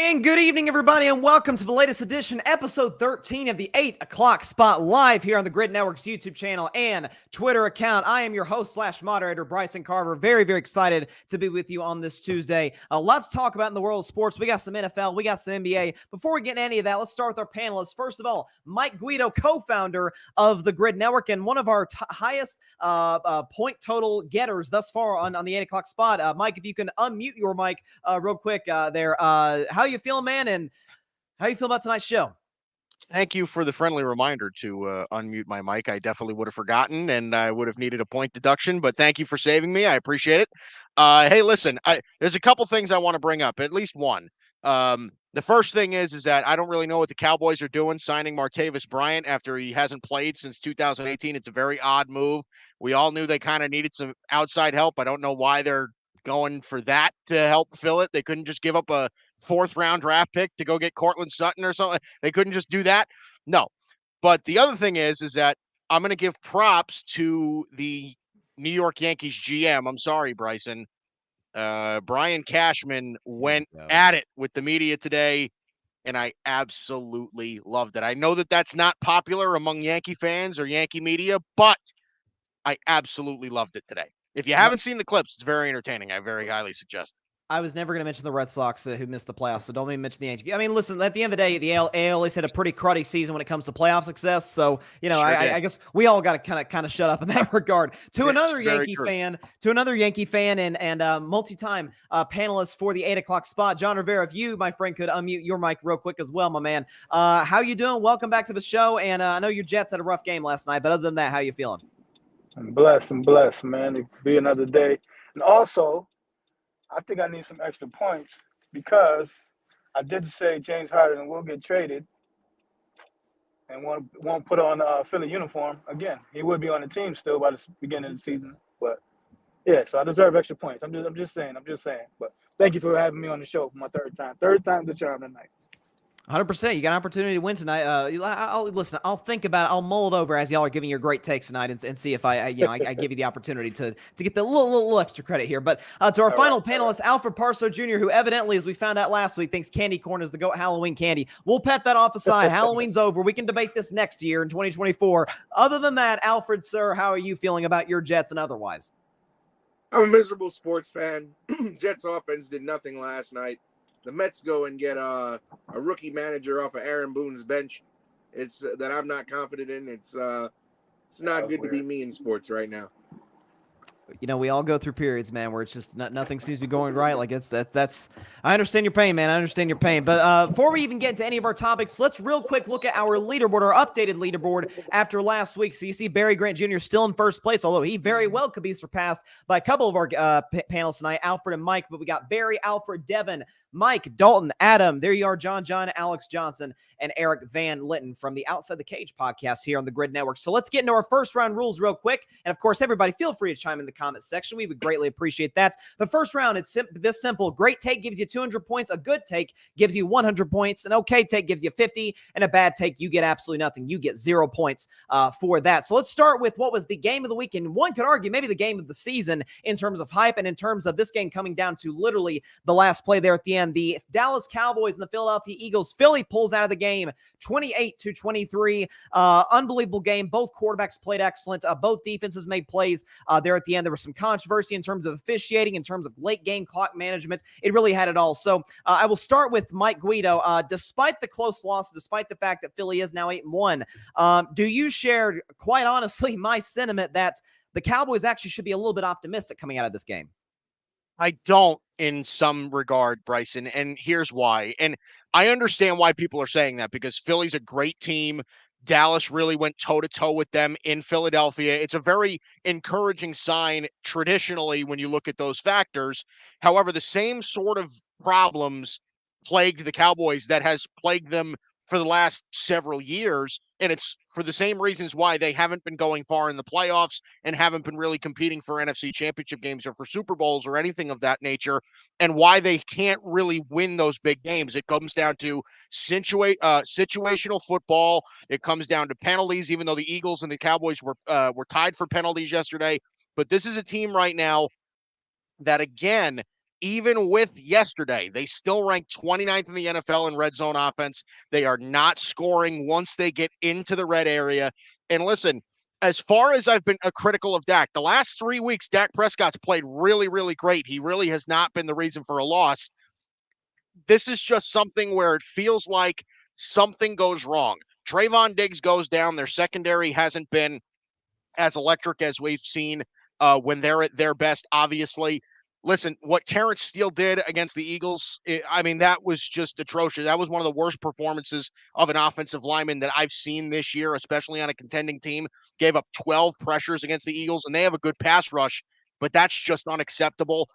And good evening, everybody, and welcome to the latest edition, episode 13 of the 8 o'clock spot live here on the Gryd Network's YouTube channel and Twitter account. I am your host / moderator, Bryson Carver. Very, very excited to be with you on this Tuesday. Lots to talk about in the world of sports. We got some NFL, we got some NBA. Before we get into any of that, let's start with our panelists. First of all, Mike Guido, co-founder of the Gryd Network and one of our highest point total getters thus far on the 8 o'clock spot. Mike, if you can unmute your mic real quick there. How you feeling, man, and how you feel about tonight's show? Thank you for the friendly reminder to unmute my mic. I definitely would have forgotten, and I would have needed a point deduction, but thank you for saving me. I appreciate it. Hey, listen, there's a couple things I want to bring up, at least one. The first thing is that I don't really know what the Cowboys are doing, signing Martavis Bryant after he hasn't played since 2018. It's a very odd move. We all knew they kind of needed some outside help. I don't know why they're going for that to help fill it. They couldn't just give up a fourth-round draft pick to go get Cortland Sutton or something. They couldn't just do that. No. But the other thing is that I'm going to give props to the New York Yankees GM. I'm sorry, Bryson. Brian Cashman went at it with the media today, and I absolutely loved it. I know that that's not popular among Yankee fans or Yankee media, but I absolutely loved it today. If you haven't seen the clips, it's very entertaining. I very highly suggest it. I was never going to mention the Red Sox who missed the playoffs, so don't even mention the Yankees. I mean, listen, at the end of the day, the AL always had a pretty cruddy season when it comes to playoff success. So, you know, I guess we all got to kind of shut up in that regard. To another Yankee fan and multi-time panelist for the 8 o'clock spot, John Rivera, if you, my friend, could unmute your mic real quick as well, my man. How you doing? Welcome back to the show. And I know your Jets had a rough game last night, but other than that, how you feeling? I'm blessed, man. It could be another day. And also, I think I need some extra points because I did say James Harden will get traded and won't put on a Philly uniform again. He would be on the team still by the beginning of the season, but yeah. So I deserve extra points. I'm just saying. But thank you for having me on the show for my third time. Third time the charm tonight. 100%. You got an opportunity to win tonight. I'll think about it. I'll mull it over as y'all are giving your great takes tonight and see if I give you the opportunity to get the little extra credit here. But to our final panelist, Alfred Parsard Jr., who evidently, as we found out last week, thinks candy corn is the GOAT Halloween candy. We'll pet that off aside. Halloween's over. We can debate this next year in 2024. Other than that, Alfred, sir, how are you feeling about your Jets and otherwise? I'm a miserable sports fan. Jets offense did nothing last night. The Mets go and get a rookie manager off of Aaron Boone's bench. It's that I'm not confident in. It's not good to be me in sports right now. You know, we all go through periods, man, where it's just nothing seems to be going right. Like that's. I understand your pain, man. I understand your pain. But before we even get into any of our topics, let's real quick look at our leaderboard, our updated leaderboard after last week. So you see Barry Grant Jr. still in first place, although he very well could be surpassed by a couple of our panelists tonight, Alfred and Mike. But we got Barry, Alfred, Devin, Mike, Dalton, Adam. There you are, John, Alex Johnson, and Eric Van Litten from the Outside the Cage podcast here on the Gryd Network. So let's get into our first round rules real quick. And of course, everybody, feel free to chime in the comments section. We would greatly appreciate that. The first round, it's this simple. Great take gives you 200 points. A good take gives you 100 points. An okay take gives you 50. And a bad take, you get absolutely nothing. You get 0 points for that. So let's start with what was the game of the week. And one could argue maybe the game of the season in terms of hype and in terms of this game coming down to literally the last play there at the end. The Dallas Cowboys and the Philadelphia Eagles. Philly pulls out of the game 28-23. Unbelievable game. Both quarterbacks played excellent. Both defenses made plays there at the end. There was some controversy in terms of officiating, in terms of late game clock management. It really had it all. So I will start with Mike Guido. Despite the close loss, despite the fact that Philly is now 8-1, do you share, quite honestly, my sentiment that the Cowboys actually should be a little bit optimistic coming out of this game? I don't in some regard, Bryson, and here's why. And I understand why people are saying that because Philly's a great team. Dallas really went toe-to-toe with them in Philadelphia. It's a very encouraging sign traditionally when you look at those factors. However, the same sort of problems plagued the Cowboys that has plagued them for the last several years, and it's for the same reasons why they haven't been going far in the playoffs and haven't been really competing for NFC championship games or for Super Bowls or anything of that nature, and why they can't really win those big games. It comes down to situational football. It comes down to penalties, even though the Eagles and the Cowboys were tied for penalties yesterday. But this is a team right now that, again, even with yesterday, they still rank 29th in the NFL in red zone offense. They are not scoring once they get into the red area. And listen, as far as I've been critical of Dak, the last 3 weeks, Dak Prescott's played really, really great. He really has not been the reason for a loss. This is just something where it feels like something goes wrong. Trayvon Diggs goes down. Their secondary hasn't been as electric as we've seen when they're at their best, obviously. Listen, what Terrence Steele did against the Eagles, that was just atrocious. That was one of the worst performances of an offensive lineman that I've seen this year, especially on a contending team. Gave up 12 pressures against the Eagles, and they have a good pass rush, but that's just unacceptable.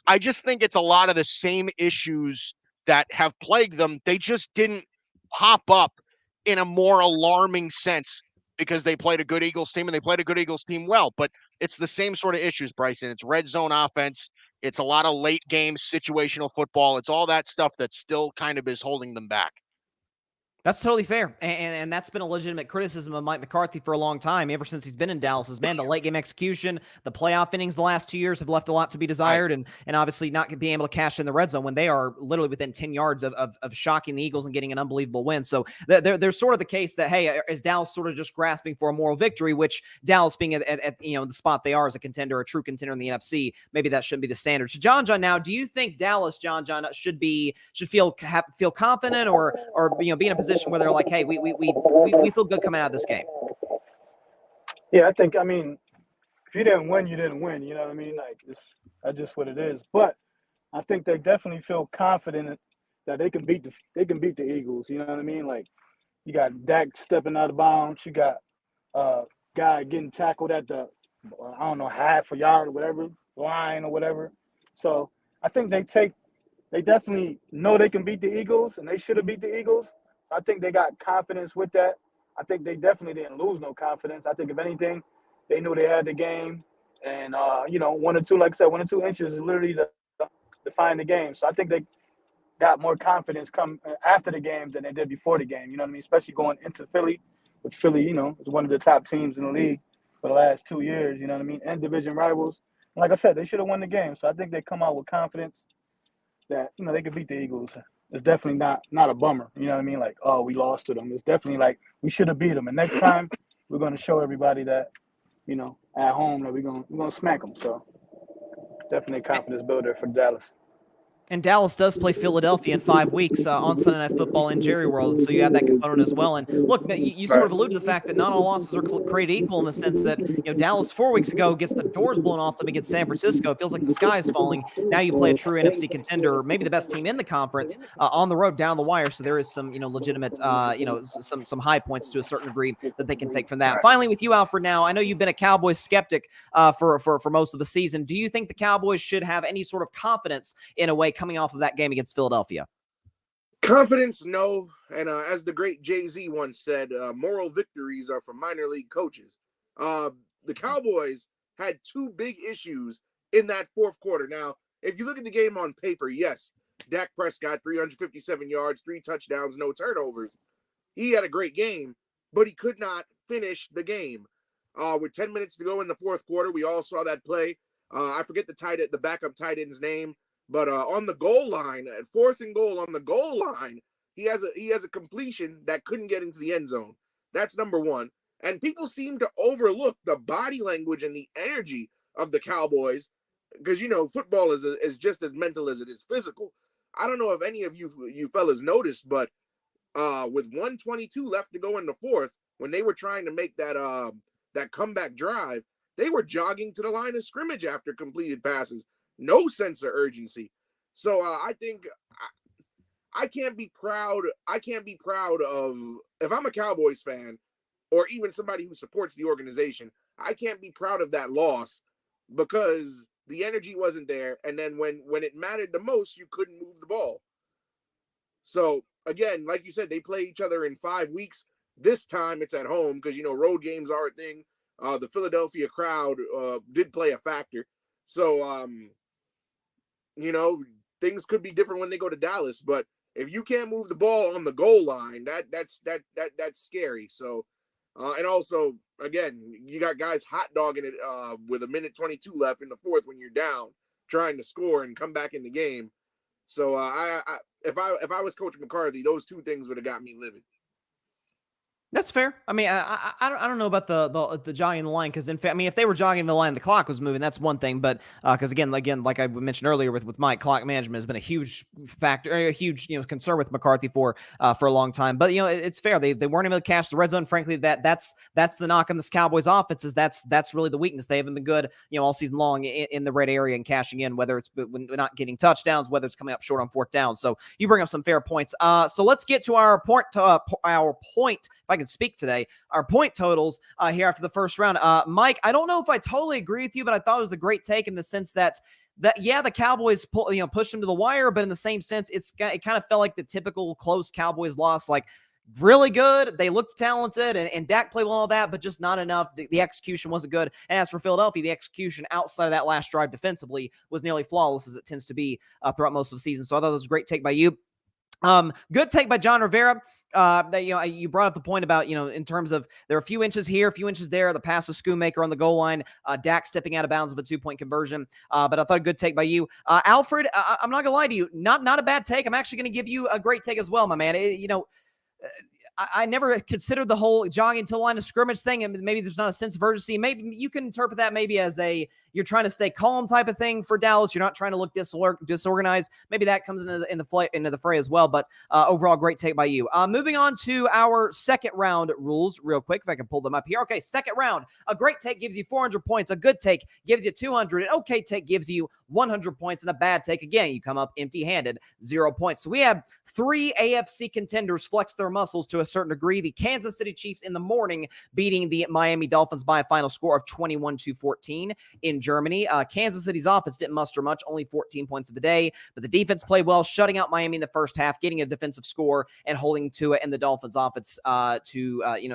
I just think it's a lot of the same issues that have plagued them. They just didn't pop up in a more alarming sense because they played a good Eagles team and they played a good Eagles team well. But it's the same sort of issues, Bryson. It's red zone offense. It's a lot of late game situational football. It's all that stuff that still kind of is holding them back. That's totally fair, and that's been a legitimate criticism of Mike McCarthy for a long time, ever since he's been in Dallas. Is, man, the late game execution, the playoff innings the last 2 years have left a lot to be desired, and obviously not being able to cash in the red zone when they are literally within 10 yards of shocking the Eagles and getting an unbelievable win. So there's sort of the case that, hey, is Dallas sort of just grasping for a moral victory, which Dallas being at the spot they are as a contender, a true contender in the NFC, maybe that shouldn't be the standard. So John, now, do you think Dallas, John, should feel confident or be in a position where they're like, hey, we feel good coming out of this game? Yeah, I think, if you didn't win, you didn't win. You know what I mean? Like, that's just what it is. But I think they definitely feel confident that they can beat the Eagles. You know what I mean? Like, you got Dak stepping out of bounds. You got guy getting tackled at the, half a yard or whatever, line or whatever. So I think they definitely know they can beat the Eagles, and they should have beat the Eagles. I think they got confidence with that. I think they definitely didn't lose no confidence. I think, if anything, they knew they had the game. And, 1 or 2, like I said, 1 or 2 inches is literally to define the game. So I think they got more confidence come after the game than they did before the game. You know what I mean? Especially going into Philly, which Philly, is one of the top teams in the league for the last 2 years. You know what I mean? And division rivals. And like I said, they should have won the game. So I think they come out with confidence that, they could beat the Eagles. It's definitely not a bummer. You know what I mean? Like, oh, we lost to them. It's definitely like we should have beat them. And next time we're going to show everybody that, at home that we're going to smack them. So definitely a confidence builder for Dallas. And Dallas does play Philadelphia in 5 weeks on Sunday Night Football in Jerry World, so you have that component as well. And look, you sort of alluded to the fact that not all losses are created equal in the sense that Dallas 4 weeks ago gets the doors blown off them against San Francisco. It feels like the sky is falling. Now you play a true NFC contender, maybe the best team in the conference, on the road down the wire. So there is some legitimate some high points to a certain degree that they can take from that. Finally, with you, Alfred. Now I know you've been a Cowboys skeptic for most of the season. Do you think the Cowboys should have any sort of confidence in a way coming off of that game against Philadelphia? Confidence, no. And as the great Jay-Z once said, moral victories are for minor league coaches. The Cowboys had 2 big issues in that fourth quarter. Now, if you look at the game on paper, yes, Dak Prescott, 357 yards, 3 touchdowns, no turnovers. He had a great game, but he could not finish the game. With 10 minutes to go in the fourth quarter, we all saw that play. I forget the backup tight end's name. But on the goal line, at 4th and goal on the goal line, he has a completion that couldn't get into the end zone. That's number 1. And people seem to overlook the body language and the energy of the Cowboys because, football is just as mental as it is physical. I don't know if any of you fellas noticed, but with 1:22 left to go in the fourth, when they were trying to make that comeback drive, they were jogging to the line of scrimmage after completed passes. No sense of urgency. So I think I can't be proud. I can't be proud of, if I'm a Cowboys fan or even somebody who supports the organization, I can't be proud of that loss because the energy wasn't there. And then when it mattered the most, you couldn't move the ball. So again, like you said, they play each other in 5 weeks. This time it's at home because, road games are a thing. The Philadelphia crowd did play a factor. So, things could be different when they go to Dallas, but if you can't move the ball on the goal line, that's scary. So, and also, again, you got guys hot dogging it with 1:22 left in the fourth when you're down, trying to score and come back in the game. So if I was Coach McCarthy, those two things would have got me livid. That's fair. I mean, I don't know about the jogging the line, because in fact, I mean, if they were jogging the line, the clock was moving. That's one thing, but because again, like I mentioned earlier with Mike, clock management has been a huge factor, a huge concern with McCarthy for a long time. But it's fair. They weren't able to cash the red zone. Frankly, that's the knock on this Cowboys offense, is that's really the weakness. They haven't been good all season long in the red area and cashing in, whether it's when not getting touchdowns, whether it's coming up short on fourth down. So you bring up some fair points. So let's get to our point. If I can speak today, our point totals here after the first round. Mike, I don't know if I totally agree with you, but I thought it was the great take in the sense that yeah, the Cowboys pushed them to the wire, but in the same sense, it kind of felt like the typical close Cowboys loss, like really good. They looked talented and Dak played well and all that, but just not enough. The execution wasn't good. And as for Philadelphia, the execution outside of that last drive defensively was nearly flawless, as it tends to be throughout most of the season. So I thought that was a great take by you. Good take by John Rivera. That you brought up the point about in terms of there are a few inches here, a few inches there. The pass to Schoonmaker on the goal line. Dak stepping out of bounds of a 2-point conversion. But I thought a good take by you, Alfred. I'm not gonna lie to you, not a bad take. I'm actually gonna give you a great take as well, my man. I never considered the whole jogging to the line of scrimmage thing, and maybe there's not a sense of urgency. Maybe you can interpret that maybe as you're trying to stay calm type of thing for Dallas. You're not trying to look disorganized. Maybe that comes into the fray as well. But overall, great take by you. Moving on to our second round rules real quick, if I can pull them up here. Okay, second round. A great take gives you 400 points. A good take gives you 200. An okay take gives you 100 points. And a bad take, again, you come up empty-handed, 0 points. So we have 3 AFC contenders flex their muscles to a certain degree. The Kansas City Chiefs in the morning beating the Miami Dolphins by a final score of 21-14 in Germany. Kansas City's offense didn't muster much, only 14 points of the day, but the defense played well, shutting out Miami in the first half, getting a defensive score and holding to it, and the Dolphins offense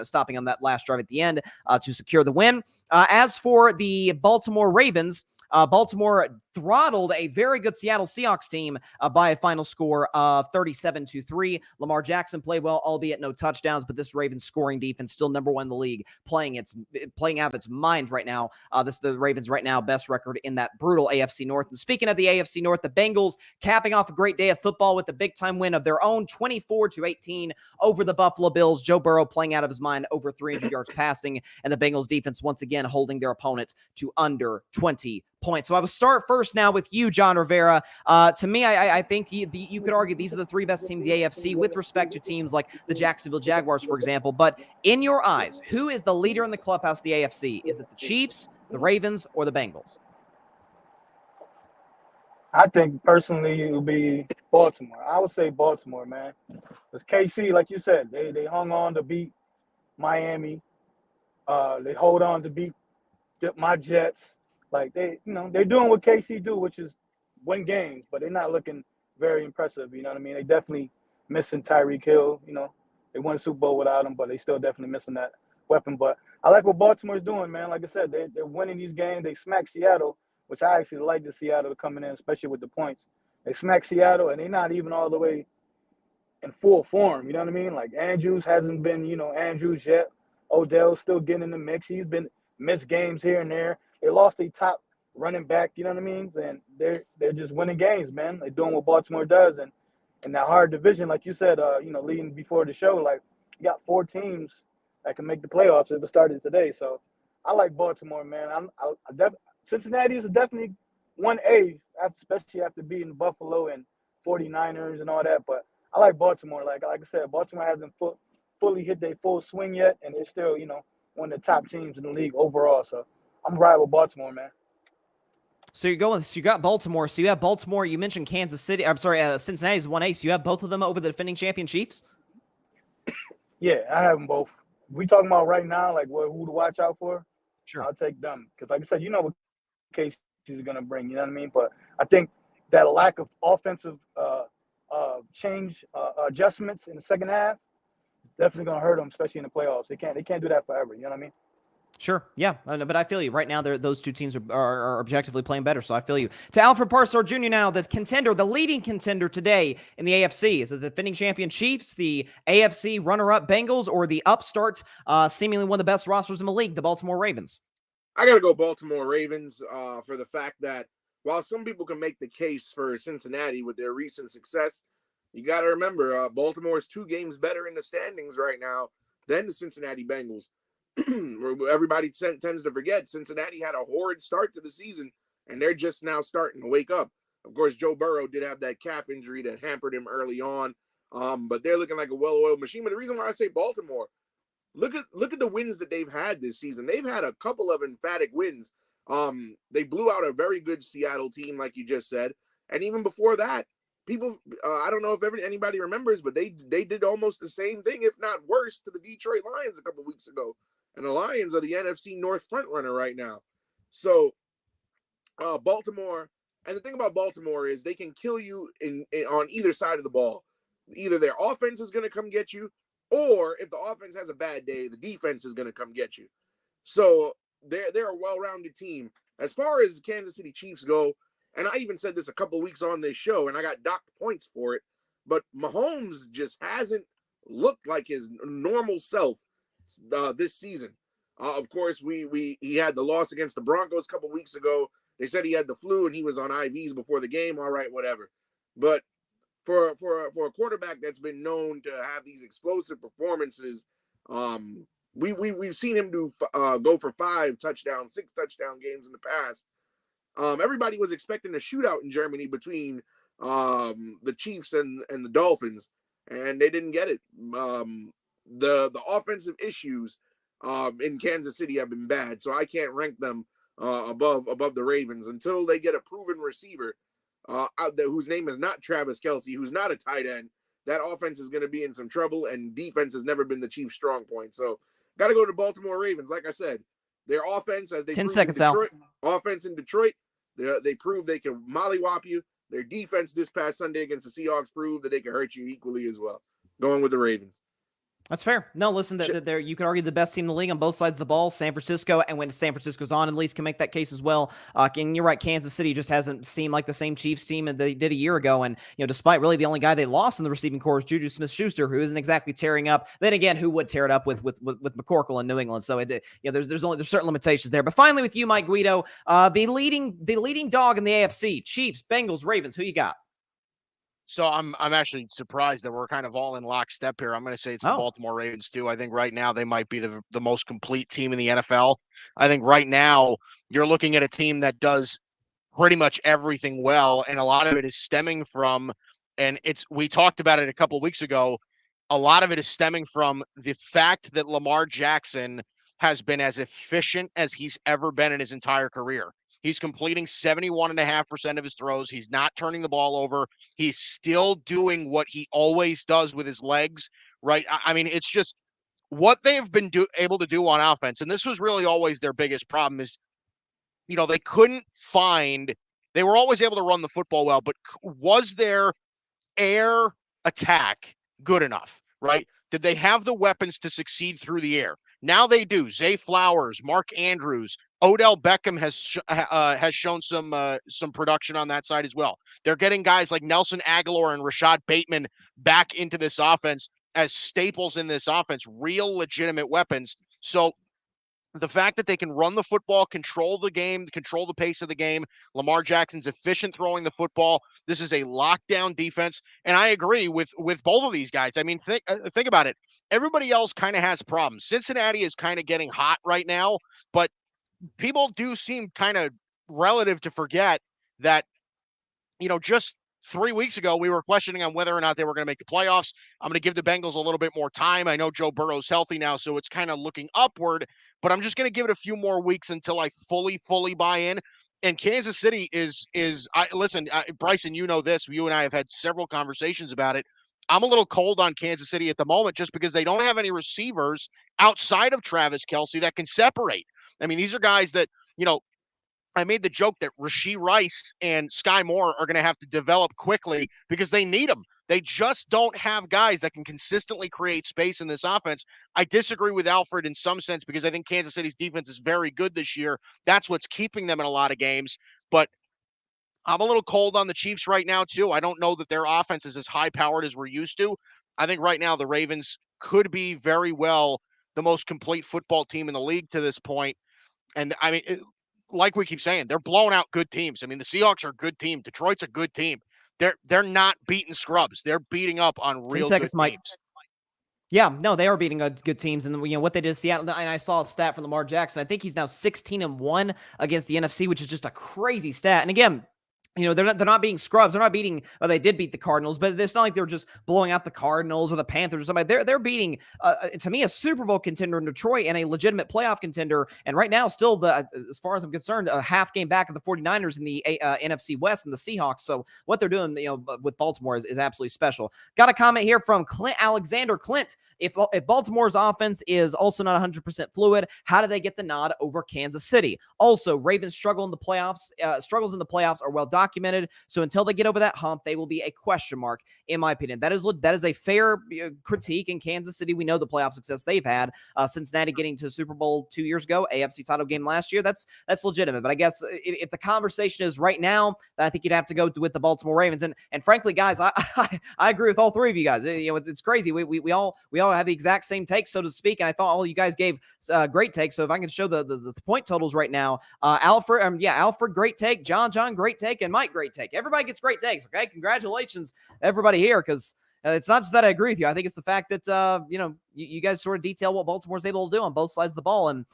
stopping on that last drive at the end to secure the win. As for the Baltimore Ravens, Baltimore throttled a very good Seattle Seahawks team by a final score of 37-3. Lamar Jackson played well, albeit no touchdowns, but this Ravens scoring defense still number 1 in the league, playing out of its mind right now. The Ravens right now best record in that brutal AFC North. And speaking of the AFC North, the Bengals capping off a great day of football with a big time win of their own, 24-18 over the Buffalo Bills. Joe Burrow playing out of his mind, over 300 yards passing, and the Bengals defense once again holding their opponents to under 20 points. So I will start first now with you, John Rivera. To me, I think you could argue these are the 3 best teams in the AFC with respect to teams like the Jacksonville Jaguars, for example. But in your eyes, who is the leader in the clubhouse of the AFC? Is it the Chiefs, the Ravens, or the Bengals? I think personally it would be Baltimore. I would say Baltimore, man. Because KC, like you said, they hung on to beat Miami. They hold on to beat my Jets. Like they're doing what KC do, which is win games, but they're not looking very impressive. You know what I mean? They definitely missing Tyreek Hill. They won a Super Bowl without him, but they still definitely missing that weapon. But I like what Baltimore's doing, man. Like I said, they're winning these games. They smacked Seattle, which I actually like the Seattle coming in, especially with the points. They smacked Seattle, and they're not even all the way in full form. You know what I mean? Like Andrews hasn't been, Andrews yet. Odell's still getting in the mix. He's been missed games here and there. They lost their top running back, you know what I mean? And they're just winning games, man. They're doing what Baltimore does. And in that hard division, like you said, leading before the show, like you got 4 teams that can make the playoffs if it started today. So I like Baltimore, man. Cincinnati is definitely 1A, especially after beating Buffalo and 49ers and all that. But I like Baltimore. Like I said, Baltimore hasn't fully hit their full swing yet, and they're still, one of the top teams in the league overall. So I'm riding with Baltimore, man. So you got Baltimore. So you have Baltimore. You mentioned Kansas City. I'm sorry, Cincinnati's 1A. So you have both of them over the defending champion Chiefs? Yeah, I have them both. If we talking about right now, like who to watch out for? Sure. I'll take them. Because like I said, what KC is going to bring, you know what I mean? But I think that lack of offensive change adjustments in the second half is definitely going to hurt them, especially in the playoffs. They can't do that forever, you know what I mean? Sure. Yeah. But I feel you. Right now, those 2 teams are objectively playing better, so I feel you. To Alfred Parsard Jr. now, the leading contender today in the AFC. Is it the defending champion Chiefs, the AFC runner-up Bengals, or the upstart, seemingly one of the best rosters in the league, the Baltimore Ravens? I got to go Baltimore Ravens for the fact that while some people can make the case for Cincinnati with their recent success, you got to remember Baltimore is 2 games better in the standings right now than the Cincinnati Bengals. Everybody tends to forget Cincinnati had a horrid start to the season, and they're just now starting to wake up. Of course, Joe Burrow did have that calf injury that hampered him early on, but they're looking like a well-oiled machine. But the reason why I say Baltimore, look at the wins that they've had this season. They've had a couple of emphatic wins. They blew out a very good Seattle team, like you just said, and even before that, people, I don't know if anybody remembers, but they did almost the same thing, if not worse, to the Detroit Lions a couple of weeks ago. And the Lions are the NFC North front runner right now. So Baltimore, and the thing about Baltimore is they can kill you on either side of the ball. Either their offense is going to come get you, or if the offense has a bad day, the defense is going to come get you. So they're a well-rounded team. As far as the Kansas City Chiefs go, and I even said this a couple of weeks on this show, and I got docked points for it, but Mahomes just hasn't looked like his normal self this season. Of course, he had the loss against the Broncos a couple of weeks ago. They said he had the flu and he was on IVs before the game. All right, whatever. But for a quarterback that's been known to have these explosive performances, we've seen him go for 5 touchdowns, 6 touchdown games in the past. Everybody was expecting a shootout in Germany between the Chiefs and the Dolphins, and they didn't get it. The offensive issues in Kansas City have been bad, so I can't rank them above the Ravens until they get a proven receiver out there whose name is not Travis Kelce, who's not a tight end. That offense is going to be in some trouble, and defense has never been the Chiefs' strong point. So, got to go to Baltimore Ravens. Like I said, their offense, as they 10 proved seconds, in Detroit, offense in Detroit, they proved they can mollywop you. Their defense this past Sunday against the Seahawks proved that they can hurt you equally as well. Going with the Ravens. That's fair. No, listen, there you could argue the best team in the league on both sides of the ball, San Francisco, and when San Francisco's on, at least can make that case as well. And you're right, Kansas City just hasn't seemed like the same Chiefs team that they did a year ago. And despite really the only guy they lost in the receiving corps is Juju Smith-Schuster, who isn't exactly tearing up. Then again, who would tear it up with McCorkle in New England? So there's certain limitations there. But finally, with you, Mike Guido, the leading dog in the AFC, Chiefs, Bengals, Ravens. Who you got? So I'm actually surprised that we're kind of all in lockstep here. I'm going to say it's the Baltimore Ravens too. I think right now they might be the most complete team in the NFL. I think right now you're looking at a team that does pretty much everything well, and a lot of it is stemming from, and we talked about it a couple of weeks ago, a lot of it is stemming from the fact that Lamar Jackson has been as efficient as he's ever been in his entire career. He's completing 71.5% of his throws. He's not turning the ball over. He's still doing what he always does with his legs, right? I mean, it's just what they've been able to do on offense. And this was really always their biggest problem is, they couldn't they were always able to run the football well, but was their air attack good enough, right? Did they have the weapons to succeed through the air? Now they do. Zay Flowers, Mark Andrews, Odell Beckham has shown some production on that side as well. They're getting guys like Nelson Aguilar and Rashad Bateman back into this offense as staples in this offense, real legitimate weapons. So the fact that they can run the football, control the game, control the pace of the game, Lamar Jackson's efficient throwing the football. This is a lockdown defense. And I agree with both of these guys. I mean, think about it. Everybody else kind of has problems. Cincinnati is kind of getting hot right now, but people do seem kind of relative to forget that, just 3 weeks ago, we were questioning on whether or not they were going to make the playoffs. I'm going to give the Bengals a little bit more time. I know Joe Burrow's healthy now, so it's kind of looking upward, but I'm just going to give it a few more weeks until I fully buy in. And Kansas City listen, Bryson, you know this. You and I have had several conversations about it. I'm a little cold on Kansas City at the moment just because they don't have any receivers outside of Travis Kelce that can separate. I mean, these are guys that, I made the joke that Rashee Rice and Sky Moore are going to have to develop quickly because they need them. They just don't have guys that can consistently create space in this offense. I disagree with Alfred in some sense because I think Kansas City's defense is very good this year. That's what's keeping them in a lot of games. But I'm a little cold on the Chiefs right now, too. I don't know that their offense is as high-powered as we're used to. I think right now the Ravens could be very well the most complete football team in the league to this point. And, I mean, like we keep saying, they're blowing out good teams. I mean, the Seahawks are a good team. Detroit's a good team. They're not beating scrubs. They're beating up on 10 real seconds, good Mike. teams. Yeah, no, they are beating good teams, and what they did to Seattle. And I saw a stat from Lamar Jackson. I think he's now 16-1 against the NFC, which is just a crazy stat. And again, they're not beating scrubs. They're not beating. Well, they did beat the Cardinals, but it's not like they're just blowing out the Cardinals or the Panthers or somebody. They're beating, to me, a Super Bowl contender in Detroit and a legitimate playoff contender. And right now, still as far as I'm concerned, a half game back of the 49ers in the NFC West and the Seahawks. So what they're doing, with Baltimore is absolutely special. Got a comment here from Clint Alexander. Clint, if Baltimore's offense is also not 100% fluid, how do they get the nod over Kansas City? Also, Ravens struggles in the playoffs are well documented. So until they get over that hump, they will be a question mark, in my opinion. That is a fair critique. In Kansas City, we know the playoff success they've had. Cincinnati getting to the Super Bowl 2 years ago, AFC title game last year. That's legitimate. But I guess if the conversation is right now, I think you'd have to go with the Baltimore Ravens. And frankly, guys, I agree with all three of you guys. It's crazy. We all have the exact same take, so to speak. And I thought all you guys gave great takes. So if I can show the point totals right now, Alfred, great take. John, great take. And Mike, great take. Everybody gets great takes, okay? Congratulations, everybody here, because it's not just that I agree with you. I think it's the fact that, you guys sort of detail what Baltimore's able to do on both sides of the ball and,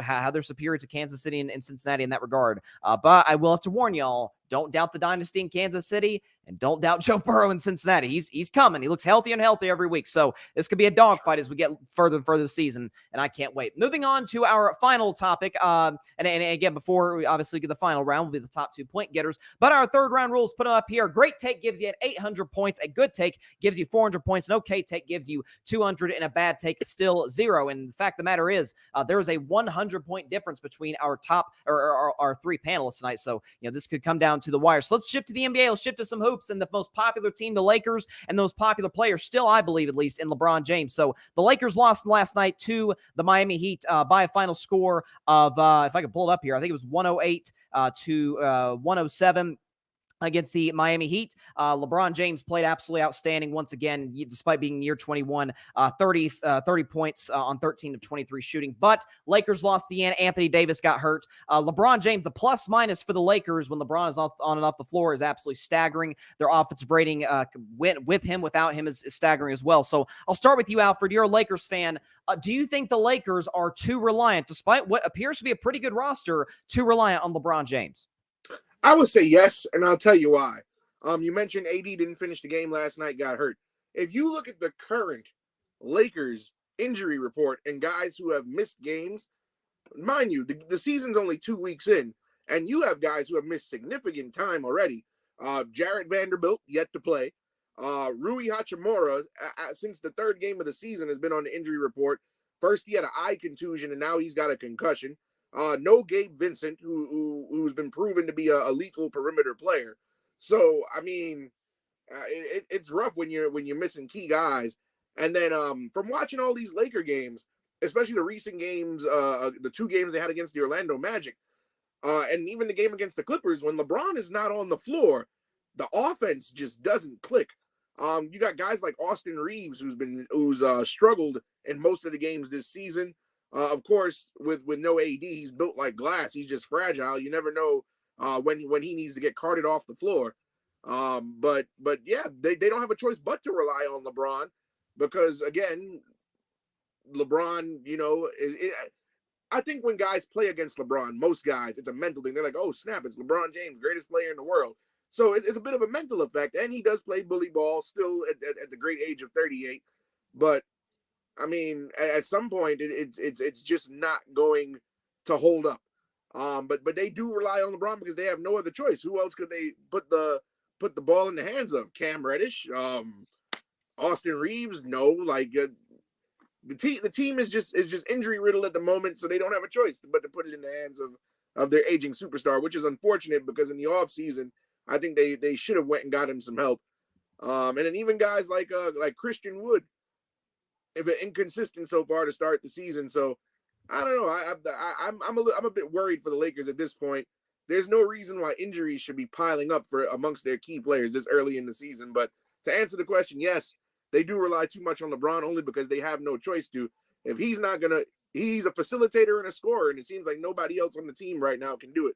how they're superior to Kansas City and Cincinnati in that regard. But I will have to warn y'all, don't doubt the dynasty in Kansas City and don't doubt Joe Burrow in Cincinnati. He's coming. He looks healthy and healthy every week. So this could be a dogfight as we get further and further this season, and I can't wait. Moving on to our final topic. And again, before we obviously get the final round, will be the top 2 point getters. But our third round rules put up here. Great take gives you an 800 points. A good take gives you 400 points. An okay take gives you 200, and a bad take is still 0. And the fact of the matter is, there is a 100-point difference between our top or our three panelists tonight. So, this could come down to the wire. So let's shift to the NBA. Let's shift to some hoops, and the most popular team, the Lakers, and the most popular player still, I believe, at least, in LeBron James. So the Lakers lost last night to the Miami Heat by a final score of, if I could pull it up here, I think it was 108 to 107. Against the Miami Heat. LeBron James played absolutely outstanding once again, despite being near 21, 30 points on 13 of 23 shooting. But Lakers lost the end. Anthony Davis got hurt. LeBron James, the plus minus for the Lakers when LeBron is on and off the floor is absolutely staggering. Their offensive rating with him, without him is staggering as well. So I'll start with you, Alfred. You're a Lakers fan. Do you think the Lakers are too reliant, despite what appears to be a pretty good roster, too reliant on LeBron James? I would say yes, and I'll tell you why. You mentioned AD didn't finish the game last night, got hurt. If you look at the current Lakers injury report and guys who have missed games, mind you, the season's only 2 weeks in, and you have guys who have missed significant time already. Jarrett Vanderbilt, yet to play. Rui Hachimura, since the third game of the season, has been on the injury report. First, he had an eye contusion, and now he's got a concussion. No Gabe Vincent, who's been proven to be a lethal perimeter player. So, I mean, it's rough when you're missing key guys. And then from watching all these Laker games, especially the recent games, the 2 games they had against the Orlando Magic, and even the game against the Clippers, when LeBron is not on the floor, the offense just doesn't click. You got guys like Austin Reeves, who's struggled in most of the games this season. Of course, with no AD, he's built like glass. He's just fragile. You never know when he needs to get carted off the floor. But yeah, they don't have a choice but to rely on LeBron because, again, LeBron, I think when guys play against LeBron, most guys, it's a mental thing. They're like, oh, snap, it's LeBron James, greatest player in the world. So it's a bit of a mental effect. And he does play bully ball still at the great age of 38. But I mean, at some point, it's just not going to hold up. But they do rely on LeBron because they have no other choice. Who else could they put the ball in the hands of? Cam Reddish, Austin Reeves? No, like the team is just injury riddled at the moment, so they don't have a choice but to put it in the hands of their aging superstar, which is unfortunate because in the offseason, I think they should have went and got him some help. And then even guys like Christian Wood, if it inconsistent so far to start the season. So I don't know. I'm a bit worried for the Lakers at this point. There's no reason why injuries should be piling up for amongst their key players this early in the season. But to answer the question, yes, they do rely too much on LeBron only because they have no choice to. If he's not going to He's a facilitator and a scorer, and it seems like nobody else on the team right now can do it.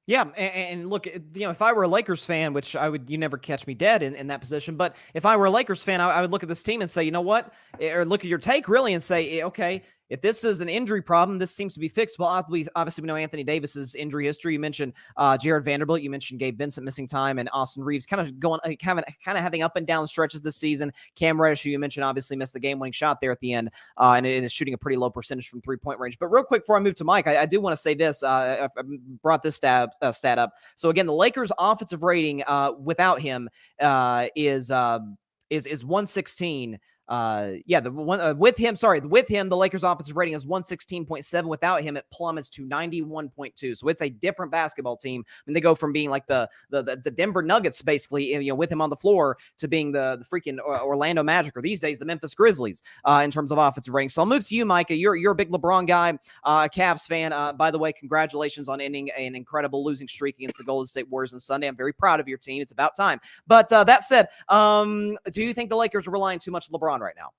Yeah, and look, if I were a Lakers fan, which you never catch me dead in that position, but if I were a Lakers fan, I would look at this team and say, you know what, or look at your take really and say, okay, if this is an injury problem, this seems to be fixable. Obviously, we know Anthony Davis's injury history. You mentioned Jared Vanderbilt. You mentioned Gabe Vincent missing time, and Austin Reeves kind of having up and down stretches this season. Cam Reddish, who you mentioned, obviously missed the game-winning shot there at the end, and it is shooting a pretty low percentage from three-point range. But real quick before I move to Mike, I do want to say this. I brought this stat up. So again, the Lakers' offensive rating without him is 116. With him, the Lakers' offensive rating is 116.7. Without him, it plummets to 91.2. So it's a different basketball team. And they go from being like the Denver Nuggets, basically, with him on the floor, to being the freaking Orlando Magic, or these days the Memphis Grizzlies, in terms of offensive rating. So I'll move to you, Micah. You're a big LeBron guy, a Cavs fan. By the way, congratulations on ending an incredible losing streak against the Golden State Warriors on Sunday. I'm very proud of your team. It's about time. But that said, do you think the Lakers are relying too much on LeBron right now?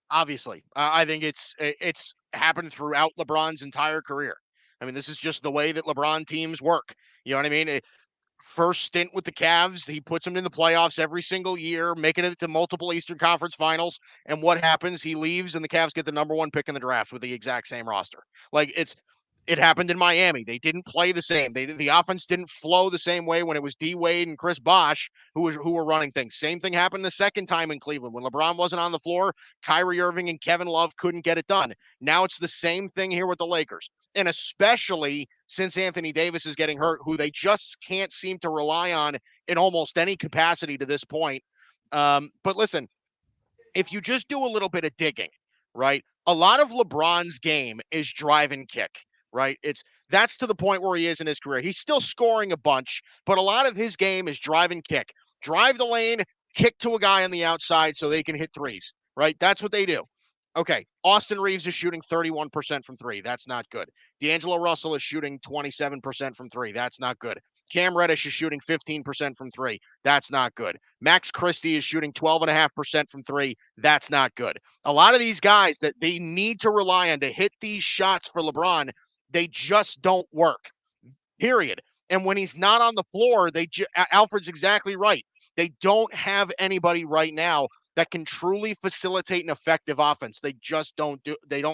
Obviously, I think it's happened throughout LeBron's entire career. I mean, this is just the way that LeBron teams work. You know what I mean? First stint with the Cavs, he puts them in the playoffs every single year, making it to multiple Eastern Conference Finals. And what happens? He leaves, and the Cavs get the number 1 pick in the draft with the exact same roster. Like, it happened in Miami. They didn't play the same. The offense didn't flow the same way when it was D Wade and Chris Bosh who were running things. Same thing happened the second time in Cleveland when LeBron wasn't on the floor. Kyrie Irving and Kevin Love couldn't get it done. Now it's the same thing here with the Lakers, and especially since Anthony Davis is getting hurt, who they just can't seem to rely on in almost any capacity to this point. But listen, if you just do a little bit of digging, right? A lot of LeBron's game is drive and kick. Right? That's to the point where he is in his career. He's still scoring a bunch, but a lot of his game is drive and kick. Drive the lane, kick to a guy on the outside so they can hit threes, right? That's what they do. Okay, Austin Reeves is shooting 31% from three. That's not good. D'Angelo Russell is shooting 27% from three. That's not good. Cam Reddish is shooting 15% from three. That's not good. Max Christie is shooting 12.5% from three. That's not good. A lot of these guys that they need to rely on to hit these shots for LeBron, they just don't work, period. And when he's not on the floor, Alfred's exactly right. They don't have anybody right now that can truly facilitate an effective offense. They just don't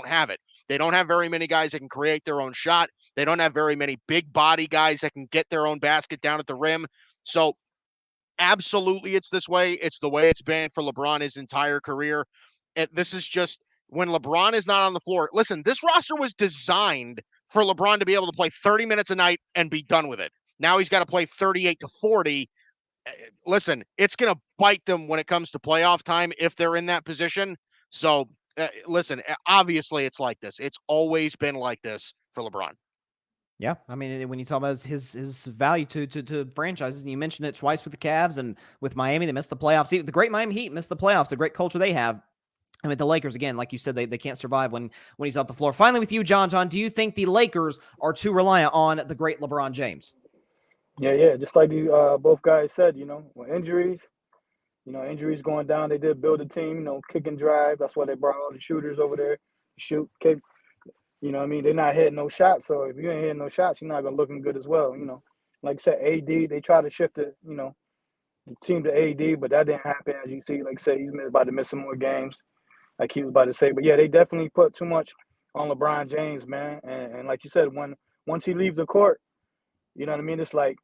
have it. They don't have very many guys that can create their own shot. They don't have very many big body guys that can get their own basket down at the rim. So absolutely it's this way. It's the way it's been for LeBron his entire career. This is just when LeBron is not on the floor. Listen, this roster was designed for LeBron to be able to play 30 minutes a night and be done with it. Now he's got to play 38 to 40. Listen, it's going to bite them when it comes to playoff time if they're in that position. So, listen, obviously it's like this. It's always been like this for LeBron. Yeah, I mean, when you talk about his value to franchises, and you mentioned it twice with the Cavs and with Miami, they missed the playoffs. The great Miami Heat missed the playoffs, the great culture they have. I mean, the Lakers, again, like you said, they can't survive when he's off the floor. Finally, with you, John, do you think the Lakers are too reliant on the great LeBron James? Yeah. Just like you both guys said, when injuries going down, they did build a team, kick and drive. That's why they brought all the shooters over there to shoot, kick. They're not hitting no shots. So if you ain't hitting no shots, you're not going to look good as well. Like I said, AD, they tried to shift the team to AD, but that didn't happen. As you see, like I said, he's about to miss some more games, like he was about to say. But yeah, they definitely put too much on LeBron James, man. And like you said, once he leaves the court, you know what I mean? It's like,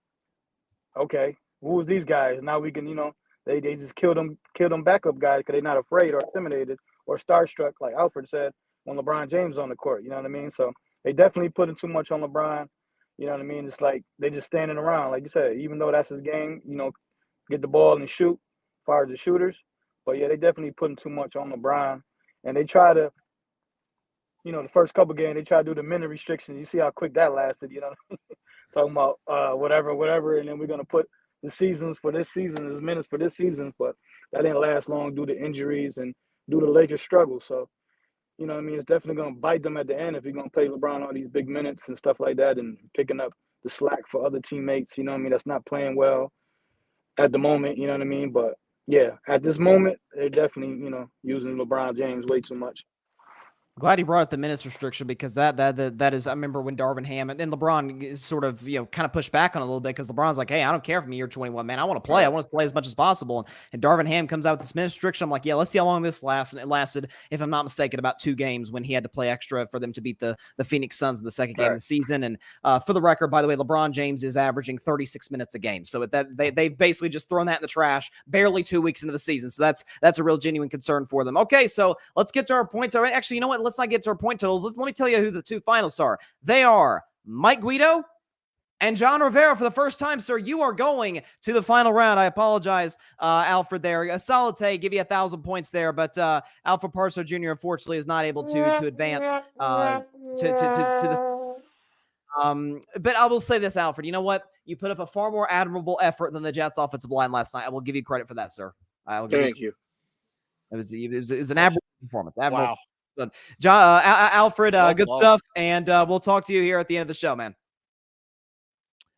okay, who's these guys? Now we can, they just kill them backup guys because they're not afraid or intimidated or starstruck, like Alfred said, when LeBron James on the court. You know what I mean? So they definitely putting too much on LeBron. You know what I mean? It's like they just standing around, like you said, even though that's his game, get the ball and shoot, as far as the shooters. But yeah, they definitely putting too much on LeBron. And they try to, the first couple games, they try to do the minute restriction. You see how quick that lasted, talking about whatever. And then we're going to put the seasons for this season as minutes for this season. But that didn't last long due to injuries and due to the Lakers' struggle. So, you know what I mean? It's definitely going to bite them at the end if you're going to play LeBron all these big minutes and stuff like that and picking up the slack for other teammates, that's not playing well at the moment, you know what I mean? But, yeah, at this moment, they're definitely, using LeBron James way too much. Glad you brought up the minutes restriction because that is, I remember when Darvin Ham and then LeBron sort of, kind of pushed back on it a little bit because LeBron's like, hey, I don't care if I'm year 21, man. I want to play. I want to play as much as possible. And Darvin Ham comes out with this minutes restriction. I'm like, yeah, let's see how long this lasts. And it lasted, if I'm not mistaken, about 2 games when he had to play extra for them to beat the Phoenix Suns in the second game of the season. And for the record, by the way, LeBron James is averaging 36 minutes a game. So they've basically just thrown that in the trash barely 2 weeks into the season. So that's a real genuine concern for them. Okay, so let's get to our points. All right, actually, you know what? Let's not get to our point totals. Let me tell you who the 2 finalists are. They are Mike Guido and John Rivera. For the first time, sir, you are going to the final round. I apologize, Alfred, there. A solid take, give you 1,000 points there, but Alfred Parsard Jr. unfortunately is not able to advance to the. But I will say this, Alfred. You know what? You put up a far more admirable effort than the Jets' offensive line last night. I will give you credit for that, sir. Thank you. It was an admirable performance. Wow. John, Alfred, good Well. stuff, and we'll talk to you here at the end of the show, man.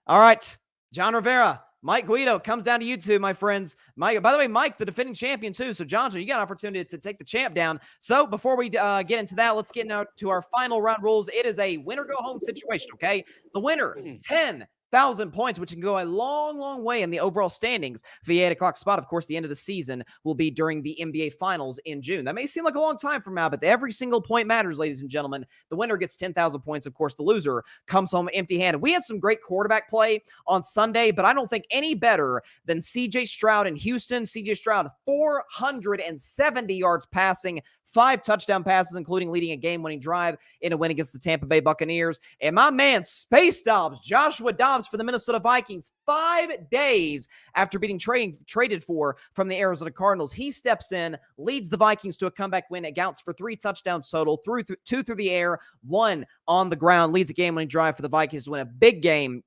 All right, John Rivera, Mike Guido comes down to you two, my friends. Mike, by the way, Mike, the defending champion too. So, John, you got an opportunity to take the champ down. So, before we get into that, let's get now to our final round rules. It is a winner go home situation. Okay, the winner 10,000 points, which can go a long, long way in the overall standings for the 8 o'clock spot. Of course, the end of the season will be during the NBA Finals in June. That may seem like a long time from now, but every single point matters, ladies and gentlemen. The winner gets 10,000 points. Of course, the loser comes home empty-handed. We had some great quarterback play on Sunday, but I don't think any better than C.J. Stroud in Houston. C.J. Stroud, 470 yards passing, 5 touchdown passes, including leading a game-winning drive in a win against the Tampa Bay Buccaneers. And my man, Space Dobbs, Joshua Dobbs for the Minnesota Vikings, 5 days after being traded for from the Arizona Cardinals. He steps in, leads the Vikings to a comeback win, accounts for 3 touchdowns total, 2 through the air, 1 on the ground, leads a game-winning drive for the Vikings to win a big game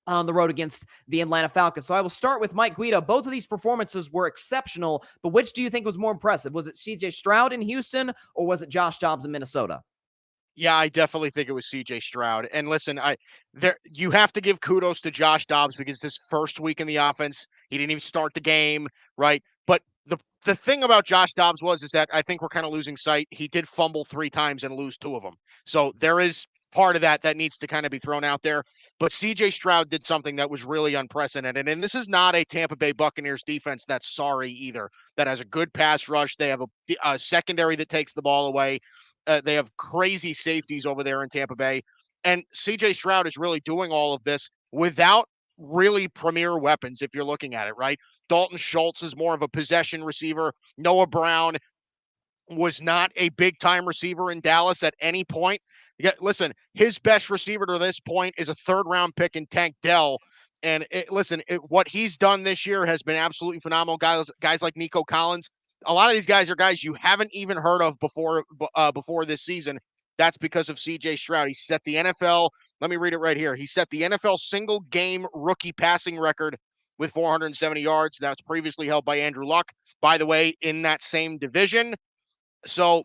on the road against the Atlanta Falcons. So I will start with Mike Guido. Both of these performances were exceptional, but which do you think was more impressive? Was it C.J. Stroud in Houston or was it Josh Dobbs in Minnesota? Yeah, I definitely think it was C.J. Stroud. And listen, you have to give kudos to Josh Dobbs because this first week in the offense, he didn't even start the game, right? But the thing about Josh Dobbs is that I think we're kind of losing sight. He did fumble 3 times and lose 2 of them. So there is part of that needs to kind of be thrown out there. But C.J. Stroud did something that was really unprecedented. And this is not a Tampa Bay Buccaneers defense that's sorry either, that has a good pass rush. They have a secondary that takes the ball away. They have crazy safeties over there in Tampa Bay. And C.J. Stroud is really doing all of this without really premier weapons, if you're looking at it, right? Dalton Schultz is more of a possession receiver. Noah Brown was not a big-time receiver in Dallas at any point. Listen, his best receiver to this point is a 3rd-round pick in Tank Dell. And what he's done this year has been absolutely phenomenal. Guys like Nico Collins, a lot of these guys are guys you haven't even heard of before this season. That's because of C.J. Stroud. He set the NFL. Let me read it right here. He set the NFL single-game rookie passing record with 470 yards. That was previously held by Andrew Luck, by the way, in that same division. So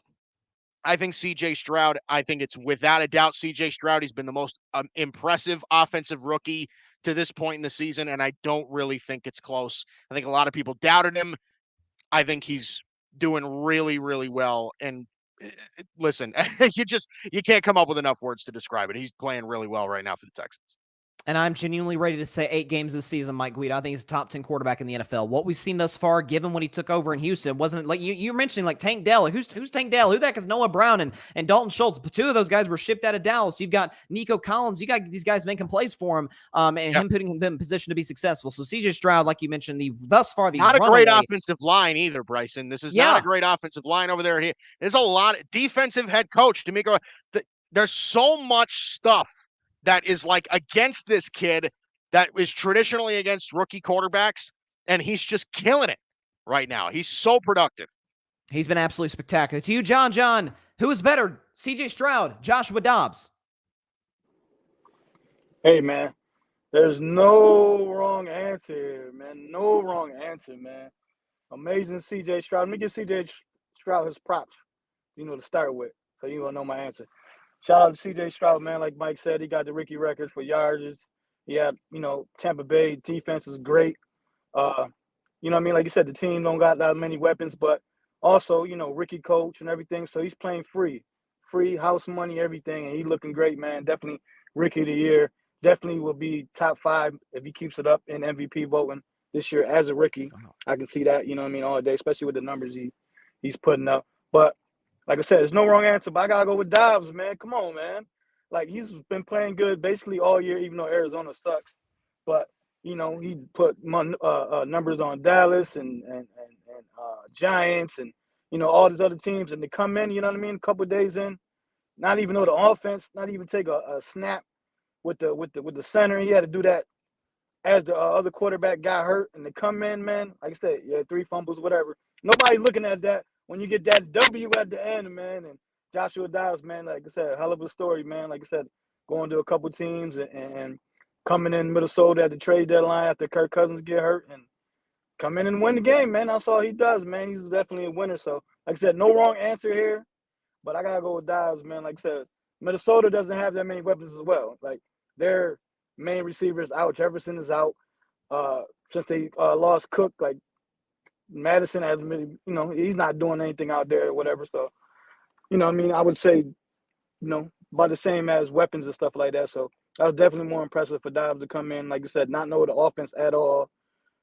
I think C.J. Stroud, I think it's without a doubt C.J. Stroud. He's been the most impressive offensive rookie to this point in the season, and I don't really think it's close. I think a lot of people doubted him. I think he's doing really, really well. And listen, you can't come up with enough words to describe it. He's playing really well right now for the Texans. And I'm genuinely ready to say 8 games this season, Mike Guido. I think he's a top 10 quarterback in the NFL. What we've seen thus far, given what he took over in Houston, wasn't like you're mentioning like Tank Dell. Who's Tank Dell? Who the heck is Noah Brown and Dalton Schultz? But 2 of those guys were shipped out of Dallas. You've got Nico Collins. You got these guys making plays for him, him putting him in position to be successful. So C.J. Stroud, like you mentioned, thus far not a great offensive line either, Bryson. This is not a great offensive line over there. There's a lot of defensive head coach D'Amico. There's so much stuff that is like against this kid that is traditionally against rookie quarterbacks, and he's just killing it right now. He's so productive. He's been absolutely spectacular. To you, John, who is better, C.J. Stroud, Joshua Dobbs? Hey, man, there's no wrong answer here, man. No wrong answer, man. Amazing C.J. Stroud. Let me give C.J. Stroud his props, to start with, so you're going to know my answer. Shout out to C.J. Stroud, man. Like Mike said, he got the rookie record for yardage. Yeah, Tampa Bay defense is great. Like you said, the team don't got that many weapons, but also, rookie coach and everything. So he's playing free free house money, everything, and he looking great, man. Definitely rookie of the year. Definitely will be top 5 if he keeps it up in MVP voting this year as a rookie. I can see that, you know what I mean, all day, especially with the numbers he's putting up. But like I said, there's no wrong answer, but I gotta go with Dobbs, man. Come on, man. Like, he's been playing good basically all year, even though Arizona sucks. But you know, he put numbers on Dallas and Giants and, you know, all these other teams, and they come in, you know what I mean, a couple of days in, not even know the offense, not even take a snap with the center. He had to do that as the other quarterback got hurt, and they come in, man. Like I said, yeah, 3 fumbles, whatever. Nobody's looking at that when you get that W at the end, man. And Joshua Dobbs, man, like I said, hell of a story, man. Like I said, going to a couple teams and coming in Minnesota at the trade deadline after Kirk Cousins get hurt and come in and win the game, man. That's all he does, man. He's definitely a winner. So, like I said, no wrong answer here, but I got to go with Dobbs, man. Like I said, Minnesota doesn't have that many weapons as well. Like, their main receivers out. Jefferson is out. Since they lost Cook, like, Madison hasn't really, you know, he's not doing anything out there or whatever. So, you know what I mean? I would say, you know, about the same as weapons and stuff like that. So, that was definitely more impressive for Dobbs to come in, like you said, not know the offense at all.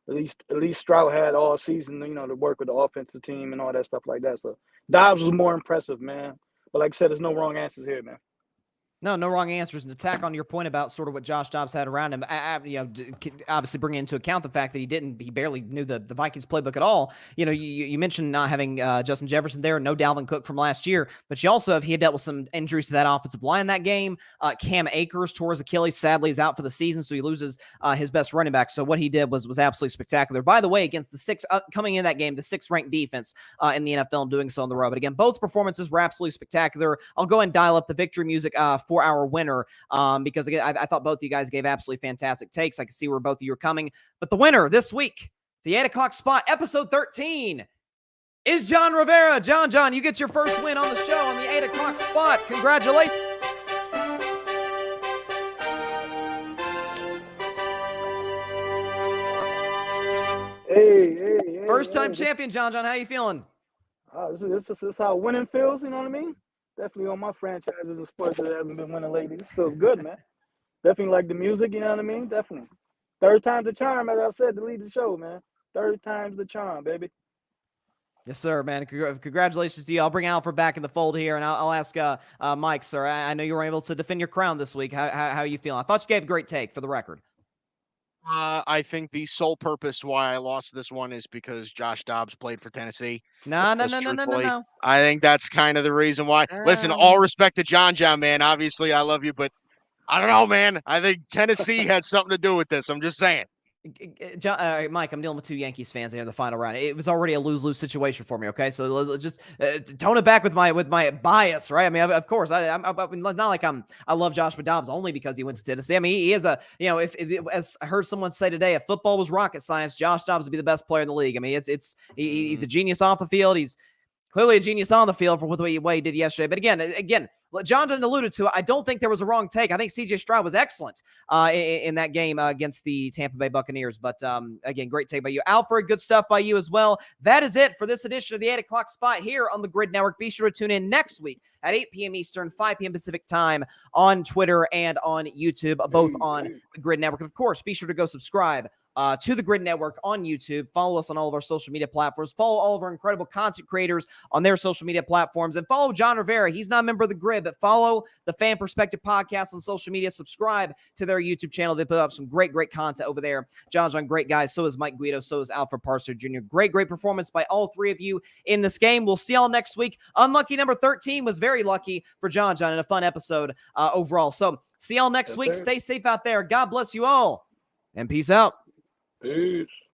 At least Stroud had all season, you know, to work with the offensive team and all that stuff like that. So Dobbs was more impressive, man. But like I said, there's no wrong answers here, man. No wrong answers. And to tack on your point about sort of what Josh Dobbs had around him, you know, obviously bringing into account the fact that he barely knew the Vikings playbook at all. You know, you mentioned not having Justin Jefferson there, no Dalvin Cook from last year, but you also he had dealt with some injuries to that offensive line that game. Cam Akers tore his Achilles, sadly is out for the season, so he loses his best running back. So what he did was absolutely spectacular. By the way, against the coming in that game, the 6th ranked defense in the NFL, and doing so on the road. But again, both performances were absolutely spectacular. I'll go and dial up the victory music for our winner, because again, I thought both of you guys gave absolutely fantastic takes. I can see where both of you are coming. But the winner this week, the 8 o'clock spot, episode 13, is John Rivera. John, you get your first win on the show on the 8 o'clock spot. Congratulations. Hey. First time champion, John. How you feeling? This is how winning feels, you know what I mean? Definitely on my franchises and sports that haven't been winning lately. This feels good, man. Definitely like the music, you know what I mean? Definitely. 3rd time's the charm, as I said, to lead the show, man. 3rd time's the charm, baby. Yes, sir, man. Congratulations to you. I'll bring Alfred back in the fold here, and I'll ask Mike, sir. I know you were able to defend your crown this week. How are you feeling? I thought you gave a great take, for the record. I think the sole purpose why I lost this one is because Josh Dobbs played for Tennessee. No. I think that's kind of the reason why. Listen, all respect to John, man. Obviously, I love you, but I don't know, man. I think Tennessee had something to do with this. I'm just saying. Mike, I'm dealing with 2 Yankees fans here in the final round. It was already a lose-lose situation for me, okay? So just tone it back with my bias, right? I mean, of course, I'm not like I love Joshua Dobbs only because he went to Tennessee. I mean, he is if as I heard someone say today, if football was rocket science, Josh Dobbs would be the best player in the league. I mean, he's a genius off the field. He's clearly a genius on the field for the way he did yesterday. But again, John alluded to it. I don't think there was a wrong take. I think C.J. Stroud was excellent in that game against the Tampa Bay Buccaneers. But again, great take by you. Alfred, good stuff by you as well. That is it for this edition of the 8 o'clock spot here on the Gryd Network. Be sure to tune in next week at 8 p.m. Eastern, 5 p.m. Pacific time on Twitter and on YouTube, both on the Gryd Network. And of course, be sure to go subscribe to the Gryd Network on YouTube. Follow us on all of our social media platforms. Follow all of our incredible content creators on their social media platforms. And follow John Rivera. He's not a member of the Gryd, but follow the Pham Perspective Podcast on social media. Subscribe to their YouTube channel. They put up some great content over there. John's on great guys. So is Mike Guido. So is Alfred Parsard Jr. Great performance by all 3 of you in this game. We'll see y'all next week. Unlucky number 13 was very lucky for John and a fun episode overall. So see y'all next week. Stay safe out there. God bless you all. And peace out. Peace.